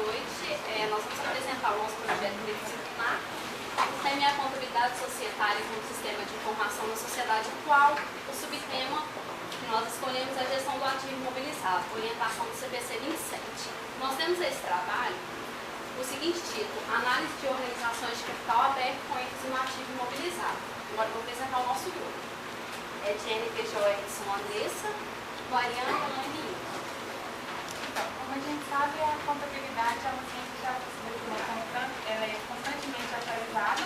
noite. Nós vamos apresentar o nosso projeto interdisciplinar. O tema é a contabilidade societária como sistema de informação na sociedade atual. O subtema que nós escolhemos é a gestão do ativo imobilizado, orientação do CPC 27. Nós temos esse trabalho, o seguinte título: Análise de organizações de capital aberto com ênfase no ativo imobilizado. Agora eu vou apresentar o nosso grupo. Ediane Peugeot Edson Andressa, Mariana Elaine. Então, como a gente sabe, a contabilidade é uma ciência que ela é constantemente atualizada,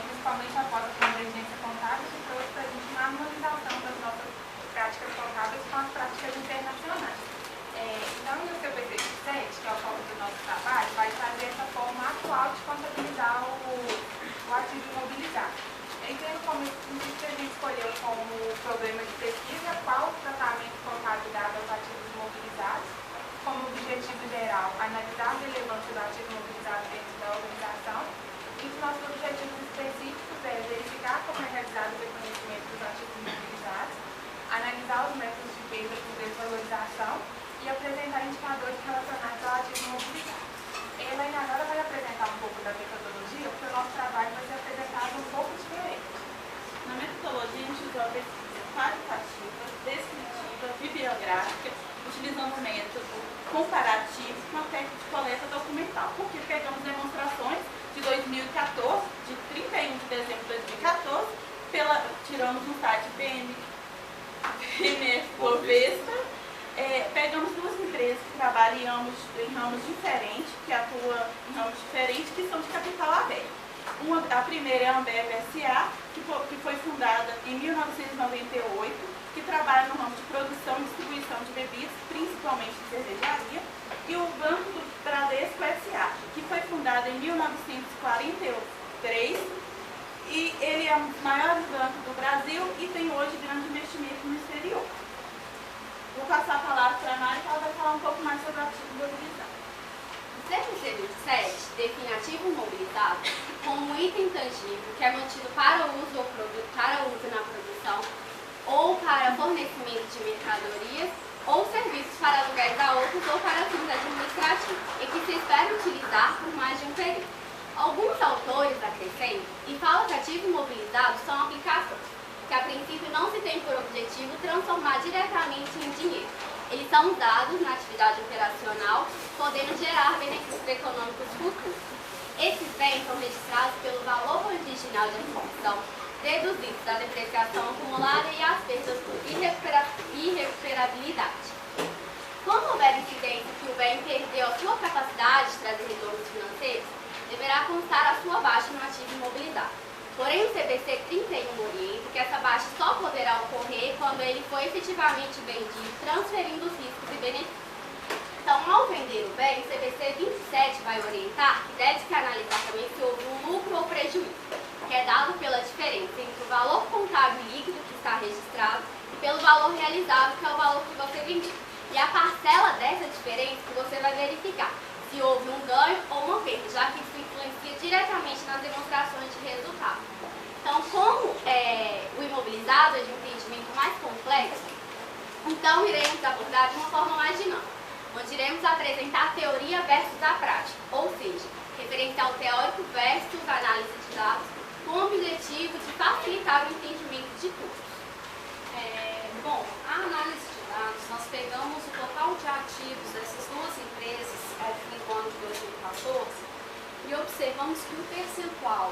principalmente após a convergência contábil, que trouxe para a gente uma harmonização das nossas práticas contábeis com as práticas internacionais. Então, o CPC 27, que é o foco do nosso trabalho, vai trazer essa forma atual de contabilizar o ativo imobilizado. Então, como que a gente escolheu como problema de pesquisa qual o tratamento contábil dado aos ativos imobilizados, como objetivo geral, analisar a relevância do ativo imobilizado dentro da organização, e os nossos objetivos específicos é verificar como é realizado o reconhecimento dos ativos imobilizados, analisar os métodos de perda por desvalorização e apresentar indicadores relacionados ao ativo imobilizado. Elaine agora vai apresentar um pouco da metodologia, porque o nosso trabalho vai ser apresentado um pouco diferente. Na metodologia, a gente usou a pesquisa qualitativa, descritiva, bibliográfica, utilizando o método comparativo com a técnica de coleta documental, porque pegamos demonstrações de 2014, de 31 de dezembro de 2014, tiramos no site PMF Bovespa. Pegamos duas empresas que trabalham em ramos diferentes, que atuam em ramos diferentes, que são de capital aberto. A primeira é a Ambev S.A., que foi fundada em 1998, que trabalha no ramo de produção e distribuição de bebidas, principalmente de cervejaria, e o Banco do Bradesco S.A., que foi fundado em 1943, e ele é o maior banco do Brasil e tem hoje grande investimento no exterior. Vou passar a palavra para a Mari, que ela vai falar um pouco mais sobre o ativo imobilizado. O CPC 27 define ativo imobilizado como um item tangível que é mantido para uso na produção ou para fornecimento de mercadorias ou serviços para aluguéis a outros ou para fins administrativos e que se espera utilizar por mais de um período. Alguns autores acrescentam e falam que ativo imobilizado são aplicações que a princípio não se tem por objetivo transformar diretamente em dinheiro. Eles são usados na atividade operacional, podendo gerar benefícios econômicos futuros. Esses bens são registrados pelo valor original de aquisição, deduzidos da depreciação acumulada e as perdas por irrecuperabilidade. Quando houver incidência que o bem perdeu a sua capacidade de trazer retornos financeiros, deverá constar a sua baixa no ativo imobilizado. Porém, o CPC 31 orienta que essa baixa só poderá ocorrer quando ele for efetivamente vendido, transferindo os riscos e benefícios. Então, ao vender o bem, o CPC 27 vai orientar que deve-se analisar também se houve um lucro ou prejuízo, que é dado pela diferença entre o valor contábil líquido que está registrado e pelo valor realizado, que é o valor que você vendeu. E a parcela dessa diferença que você vai verificar se houve um ganho ou uma perda, já que isso influencia diretamente nas demonstrações de resultado. Então, como o imobilizado é de um entendimento mais complexo, então iremos abordar de uma forma mais dinâmica, onde iremos apresentar a teoria versus a prática, ou seja, referencial teórico versus análise de dados, com o objetivo de facilitar o entendimento de todos. Bom, a análise de dados, nós pegamos o total de ativos dessas duas empresas ao fim do ano de 2014 e observamos que o percentual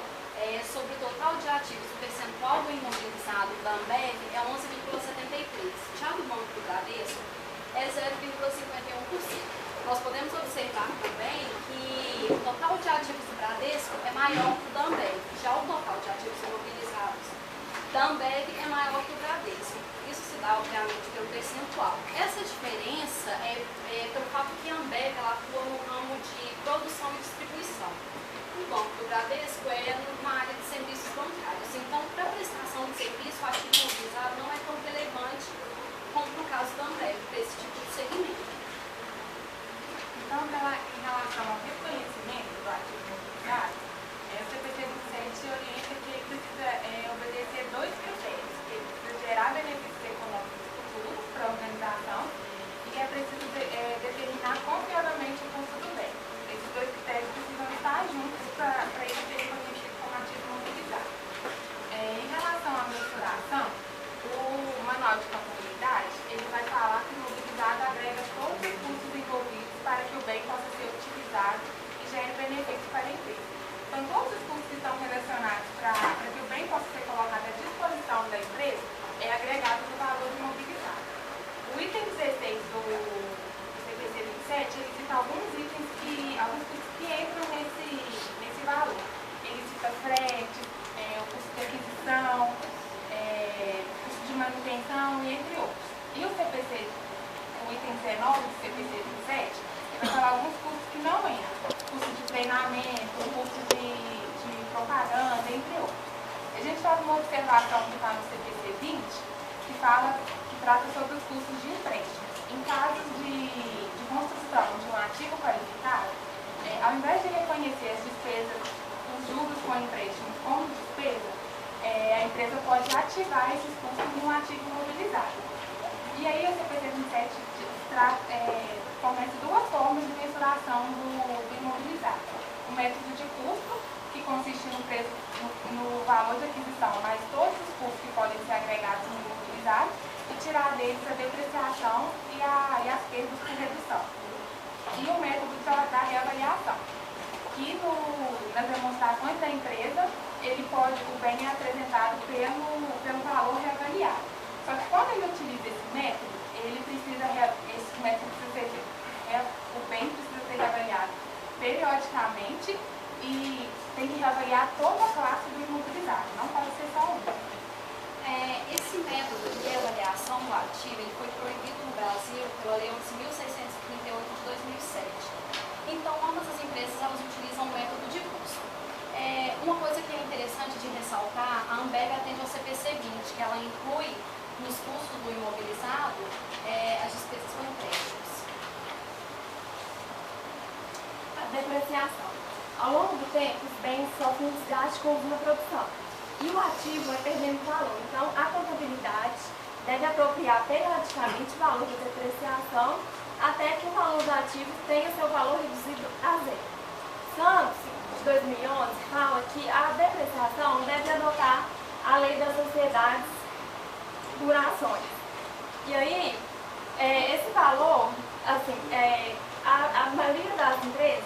sobre o total de ativos, o percentual do imobilizado da Ambev é 11,73%. Já do Banco do Bradesco é 0,51%. Nós podemos observar também que o total de ativos do Bradesco é maior que o da Ambev. Já o total de ativos imobilizados da Ambev é maior que o Bradesco. Isso se dá, obviamente, pelo percentual. Essa diferença é pelo fato que a Ambev ela atua no ramo de produção e distribuição. O Banco do Bradesco é numa área de serviços bancários. Então, para a prestação de serviço, o ativo imobilizado não é tão relevante como no caso da Ambev, para esse tipo de segmento. Então, em relação ao reconhecimento do ativo imobilizado, o CPC 27 se orienta que ele precisa obedecer dois critérios, que ele precisa gerar benefícios econômicos futuros para a organização e é preciso determinar confiavelmente o custo do bem. alguns custos que entram nesse valor. Ele cita frete, o custo de aquisição, custo de manutenção e entre outros. E o CPC, o item 19 do CPC 27, ele vai falar alguns custos que não entram. Custo de treinamento, custo de propaganda, entre outros. A gente faz uma observação que está no CPC 20, que trata sobre os custos de empréstimo. Em casos de construção de um ativo qualificado, ao invés de reconhecer as despesas, os juros com empréstimo como despesa, a empresa pode ativar esses custos em um ativo imobilizado. E aí o CPC 27 fornece duas formas de mensuração do imobilizado. O método de custo, que consiste no valor de aquisição, mais todos os custos que podem ser agregados no imobilizado, e tirar deles a depreciação e as perdas por redução. E o método da reavaliação, que nas demonstrações da empresa, o bem é apresentado pelo valor reavaliado. Só que quando ele utiliza esse método, o bem precisa ser reavaliado periodicamente e tem que reavaliar toda a classe do imobilizado, não pode ser só um. Esse método de avaliação do ativo ele foi proibido no Brasil pela Lei 11.638 de 2007. Então, ambas as empresas elas utilizam o método de custo. Uma coisa que é interessante de ressaltar, a Ambev atende ao CPC 20, que ela inclui nos custos do imobilizado as despesas com empréstimos. A depreciação. Ao longo do tempo, os bens sofrem um desgaste com o uso na produção e o ativo vai perdendo valor. Então, a contabilidade deve apropriar periodicamente o valor da depreciação até que o valor do ativo tenha seu valor reduzido a zero. Santos, de 2011, fala que a depreciação deve adotar a lei das sociedades por ações. E aí, esse valor, assim, a maioria das empresas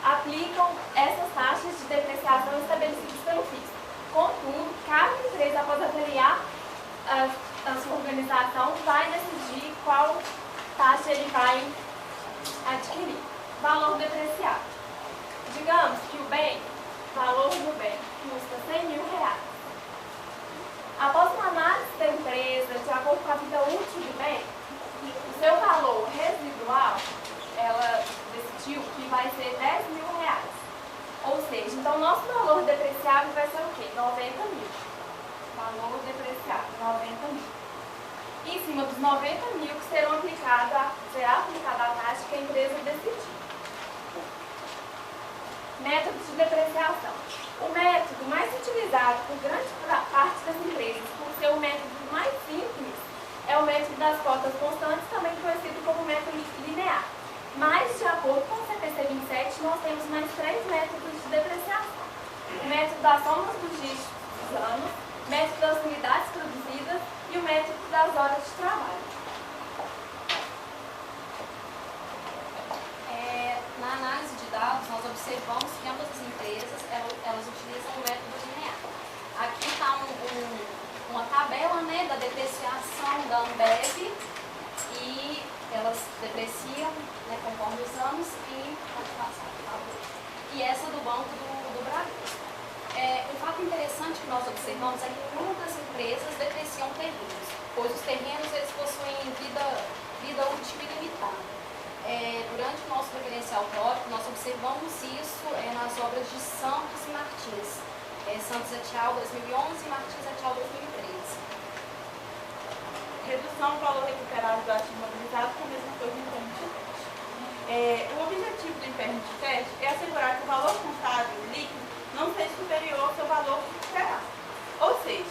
aplicam essas taxas de depreciação estabelecidas pelo fisco. Contudo, cada empresa, após avaliar a sua organização, vai decidir qual taxa ele vai adquirir. Valor depreciado. Digamos que o valor do bem, custa R$100.000. Após uma análise da empresa, de acordo com a vida útil do bem, o seu valor residual, ela decidiu que vai ser R$10.000. Ou seja, então nosso valor depreciável vai ser o quê? 90 mil. Valor depreciável, 90 mil. Em cima dos 90 mil que será aplicada a taxa que a empresa decidir. Método de depreciação. O método mais utilizado por grande parte das empresas, por ser o método mais simples, é o método das cotas constantes, também conhecido como método linear. Mas, de acordo com o CPC 27, nós temos mais 3 métodos de depreciação. O método das somas dos dígitos dos anos, o método das unidades produzidas e o método das horas de trabalho. Na análise de dados, nós observamos que ambas as empresas elas utilizam o método linear. Aqui está uma tabela da depreciação da Ambev e elas depreciam conforme os anos e pode passar, por favor. E essa do Banco do Bradesco. Um fato interessante que nós observamos é que muitas empresas depreciam terrenos, pois os terrenos eles possuem vida útil ilimitada. Durante o nosso referencial teórico, nós observamos isso nas obras de Santos e Martins. Santos et al. 2011 e Martins et al. 2013. Redução do valor recuperado do ativo imobilizado, que é a mesma coisa em termos de teste. O objetivo do impairment de teste é assegurar que o valor contábil líquido não seja superior ao seu valor recuperado. Ou seja,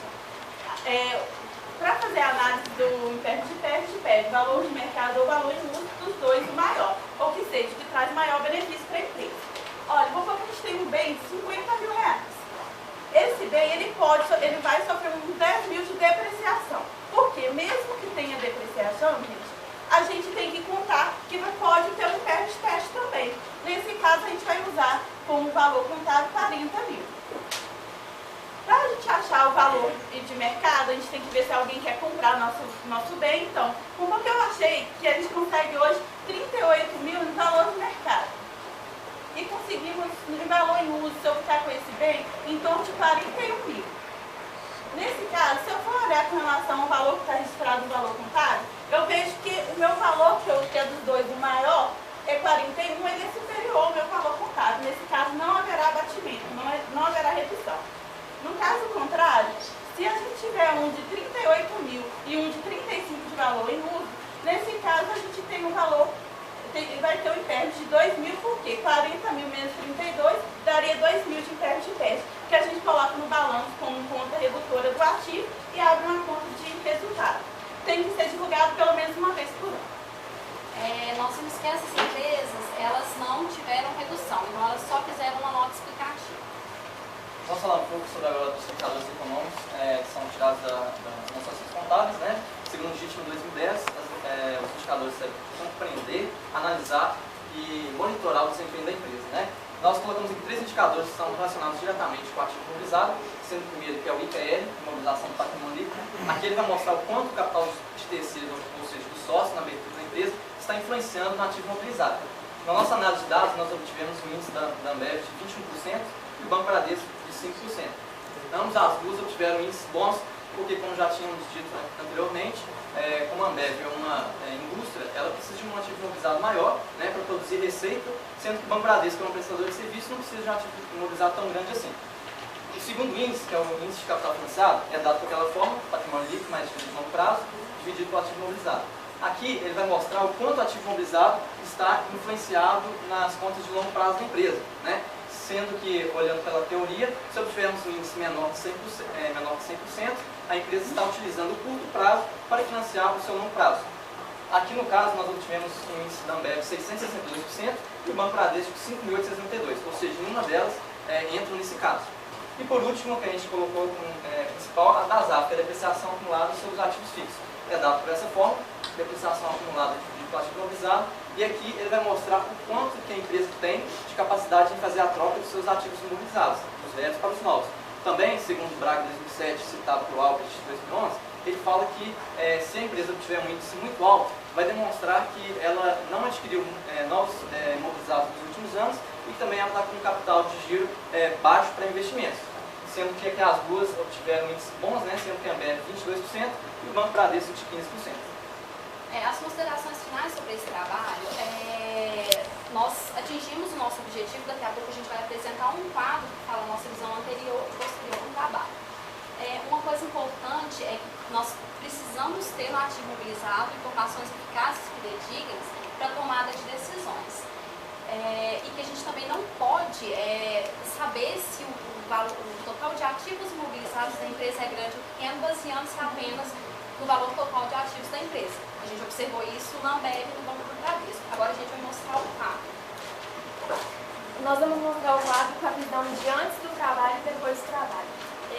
para fazer a análise do impairment de teste, pede valor de mercado ou valor em uso dos dois o maior, ou que seja, que traz maior benefício para a empresa. Olha, vamos supor que a gente tem um bem de R$50.000. Esse bem ele vai sofrer uns 10 mil de depreciação. Porque mesmo que tenha depreciação, a gente tem que contar que pode ter um impairment de teste também. Nesse caso, a gente vai usar como valor contábil 40 mil. Para a gente achar o valor de mercado, a gente tem que ver se alguém quer comprar nosso bem. Então, como que eu achei que a gente consegue hoje 38 mil no valor de mercado? bem em torno de 41 mil. Nesse caso, se eu for olhar com relação ao valor que está registrado no valor contábil, eu vejo que o meu valor, que é dos dois, o maior, é 41, ele é superior ao meu valor contábil. Nesse caso, não haverá abatimento, não haverá redução. No caso contrário, se a gente tiver um de 38 mil e um de 35 de valor em uso, nesse caso a gente tem um valor, vai ter um impairment de 2 mil, porque 40 mil menos 32 daria 2 mil de impairment de teste, que a gente coloca no balanço como conta redutora do ativo e abre uma conta de resultado. Tem que ser divulgado pelo menos uma vez por ano. Nós vimos que essas empresas, elas não tiveram redução, então elas só fizeram uma nota explicativa. Vamos falar um pouco sobre agora dos indicadores econômicos que são tirados das nossas ações contábeis, né? Segundo o GIT em 2010, os indicadores servem para compreender, analisar e monitorar o desempenho da empresa, né? Nós colocamos aqui 3 indicadores que são relacionados diretamente com o ativo imobilizado, sendo o primeiro que é o IPL, Imobilização do Patrimônio Líquido. Aqui ele vai mostrar o quanto o capital de terceiro, ou seja, do sócio na abertura da empresa, está influenciando no ativo imobilizado. Na nossa análise de dados, nós obtivemos um índice da Ambev de 21% e o Banco Bradesco de 5%. Ambas as duas obtiveram índices bons, porque, como já tínhamos dito anteriormente, como a Ambev é uma indústria, ela precisa de um ativo imobilizado maior, né, para produzir receita, sendo que o Banco Bradesco, que é um prestador de serviço, não precisa de um ativo imobilizado tão grande assim. O segundo índice, que é o índice de capital financiado, é dado daquela forma, patrimônio líquido mais de longo prazo, dividido pelo ativo imobilizado. Aqui ele vai mostrar o quanto o ativo imobilizado está influenciado nas contas de longo prazo da empresa, né? Sendo que, olhando pela teoria, se obtivermos um índice menor de 100%, a empresa está utilizando o curto prazo para financiar o seu longo prazo. Aqui no caso, nós obtivemos um índice da Ambev de 662% e o Banco Bradesco de 5.862%, ou seja, nenhuma delas entra nesse caso. E por último, que a gente colocou como principal, a DASAF, que é a depreciação acumulada dos seus ativos fixos. É dado por essa forma, depreciação acumulada de ativo imobilizado, e aqui ele vai mostrar o quanto que a empresa tem de capacidade de fazer a troca dos seus ativos imobilizados, dos velhos para os novos. Também, segundo o Braga 2007, citado pelo Albert de 2011, ele fala que se a empresa obtiver um índice muito alto, vai demonstrar que ela não adquiriu novos imobilizados nos últimos anos e também ela está com um capital de giro baixo para investimentos. Sendo que aqui as duas obtiveram índices bons, né, sendo que a Ambev 22% e o Banco Bradesco de 15%. As considerações finais sobre esse trabalho, nós atingimos o nosso objetivo, daqui a pouco a gente vai apresentar um quadro que fala a nossa visão anterior e posterior do trabalho. Uma coisa importante é que nós precisamos ter no ativo imobilizado informações eficazes e fidedignas para a tomada de decisões. E que a gente também não pode saber se o total de ativos imobilizados da empresa é grande ou pequeno, baseando-se apenas no valor total de ativos da empresa. A gente observou isso na Ambev e no Banco do Bradesco. Agora a gente vai mostrar o quadro. Nós vamos mostrar o quadro com a visão de antes do trabalho e depois do trabalho.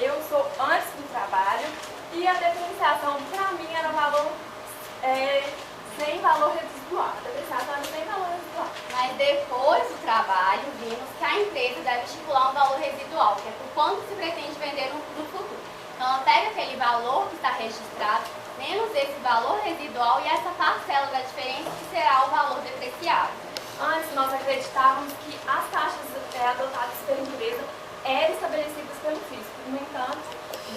Eu sou antes do trabalho e a depreciação para mim era valor sem valor residual. A depreciação era sem valor residual. Mas depois do trabalho, vimos que a empresa deve estipular um valor residual, que é por quanto se pretende vender no futuro. Então, ela pega aquele valor que está registrado, menos esse valor residual e essa parcela da diferença que será o valor depreciado. Antes, nós acreditávamos que as taxas adotadas pela empresa eram estabelecidas pelo fisco. No entanto,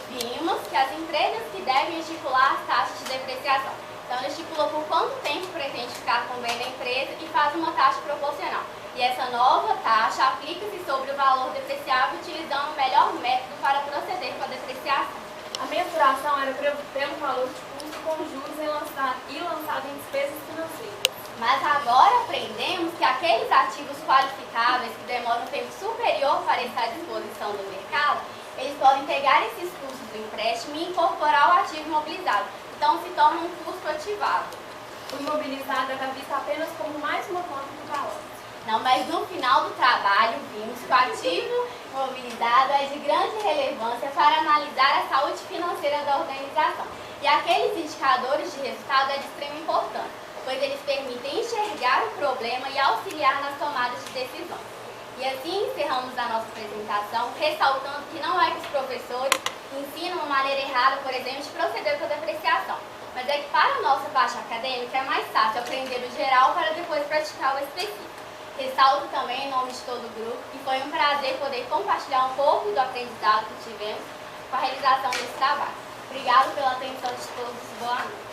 vimos que as empresas que devem estipular as taxas de depreciação. Então, ela estipula por quanto tempo pretende ficar com o bem da empresa e faz uma taxa proporcional. E essa nova taxa aplica-se sobre o valor depreciável, utilizando o melhor método para proceder com a depreciação. A mensuração era pelo valor de custo com juros e lançado em despesas financeiras. Mas agora aprendemos que aqueles ativos qualificáveis que demoram um tempo superior para estar à disposição do mercado, eles podem pegar esses custos do empréstimo e incorporar o ativo imobilizado. Então, se torna um custo ativado. O imobilizado era visto apenas como mais uma conta do balanço. Não, mas no final do trabalho, vimos que o ativo imobilizado é de grande relevância para analisar a saúde financeira da organização. E aqueles indicadores de resultado é de extrema importância, pois eles permitem enxergar o problema e auxiliar nas tomadas de decisões. E assim encerramos a nossa apresentação, ressaltando que não é que os professores ensinam uma maneira errada, por exemplo, de proceder com a depreciação. Mas é que para a nossa parte acadêmica é mais fácil aprender o geral para depois praticar o específico. Ressalto também em nome de todo o grupo que foi um prazer poder compartilhar um pouco do aprendizado que tivemos com a realização desse trabalho. Obrigado pela atenção de todos. Boa noite.